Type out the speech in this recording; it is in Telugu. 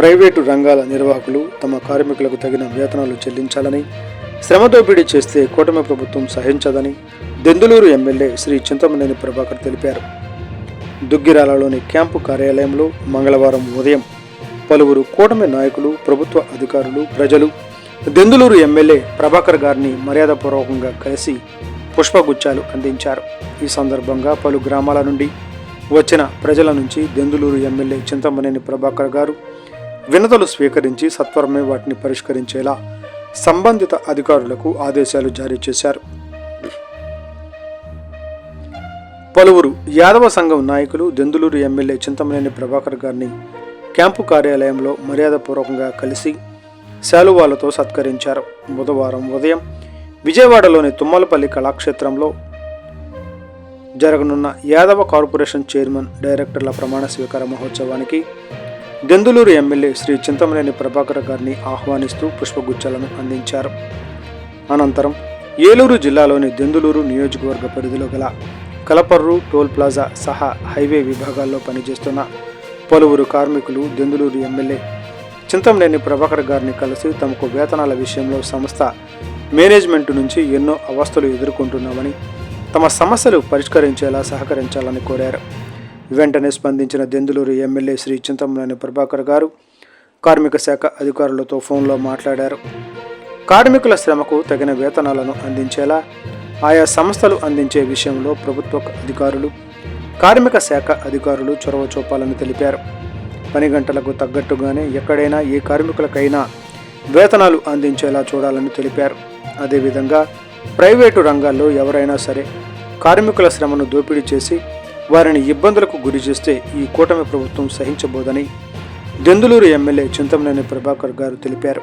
ప్రైవేటు రంగాల నిర్వాహకులు తమ కార్మికులకు తగిన వేతనాలు చెల్లించాలని, శ్రమ దోపిడీ చేస్తే కూటమి ప్రభుత్వం సహించదని దెందులూరు ఎమ్మెల్యే శ్రీ చింతమనేని ప్రభాకర్ తెలిపారు. దుగ్గిరాలలోని క్యాంపు కార్యాలయంలో మంగళవారం ఉదయం పలువురు కూటమి నాయకులు, ప్రభుత్వ అధికారులు, ప్రజలు దెందులూరు ఎమ్మెల్యే ప్రభాకర్ గారిని మర్యాదపూర్వకంగా కలిసి పుష్పగుచ్చాలు అందించారు. ఈ సందర్భంగా పలు గ్రామాల నుండి వచ్చిన ప్రజల నుంచి దెందులూరు ఎమ్మెల్యే చింతమనేని ప్రభాకర్ గారు వినతులు స్వీకరించి సత్వరమే వాటిని పరిష్కరించేలా సంబంధిత అధికారులకు ఆదేశాలు జారీ చేశారు. పలువురు యాదవ సంఘం నాయకులు దెందులూరు ఎమ్మెల్యే చింతమనేని ప్రభాకర్ గారిని క్యాంపు కార్యాలయంలో మర్యాదపూర్వకంగా కలిసి శాలువాలతో సత్కరించారు. బుధవారం ఉదయం విజయవాడలోని తుమ్మలపల్లి కళాక్షేత్రంలో జరగనున్న యాదవ కార్పొరేషన్ చైర్మన్, డైరెక్టర్ల ప్రమాణ స్వీకార మహోత్సవానికి దెందులూరు ఎమ్మెల్యే శ్రీ చింతమనేని ప్రభాకర్ గారిని ఆహ్వానిస్తూ పుష్పగుచ్చాలను అందించారు. అనంతరం ఏలూరు జిల్లాలోని దెందులూరు నియోజకవర్గ పరిధిలో గల కలపర్రు, టోల్ ప్లాజా సహా హైవే విభాగాల్లో పనిచేస్తున్న పలువురు కార్మికులు దెందులూరు ఎమ్మెల్యే చింతమనేని ప్రభాకర్ గారిని కలిసి తమకు వేతనాల విషయంలో సంస్థ మేనేజ్మెంట్ నుంచి ఎన్నో అవస్థలు ఎదుర్కొంటున్నామని, తమ సమస్యలు పరిష్కరించేలా సహకరించాలని కోరారు. వెంటనే స్పందించిన దెందులూరు ఎమ్మెల్యే శ్రీ చింతమనేని ప్రభాకర్ గారు కార్మిక శాఖ అధికారులతో ఫోన్లో మాట్లాడారు. కార్మికుల శ్రమకు తగిన వేతనాలను అందించేలా ఆయా సంస్థలు అందించే విషయంలో ప్రభుత్వ అధికారులు, కార్మిక శాఖ అధికారులు చొరవ చూపాలని తెలిపారు. పని గంటలకు తగ్గట్టుగానే ఎక్కడైనా ఏ కార్మికులకైనా వేతనాలు అందించేలా చూడాలని తెలిపారు. అదేవిధంగా ప్రైవేటు రంగాల్లో ఎవరైనా సరే కార్మికుల శ్రమను దోపిడీ చేసి వారిని ఇబ్బందులకు గురి చేస్తే ఈ కూటమి ప్రభుత్వం సహించబోదని దెందులూరు ఎమ్మెల్యే చింతమనేని ప్రభాకర్ గారు తెలిపారు.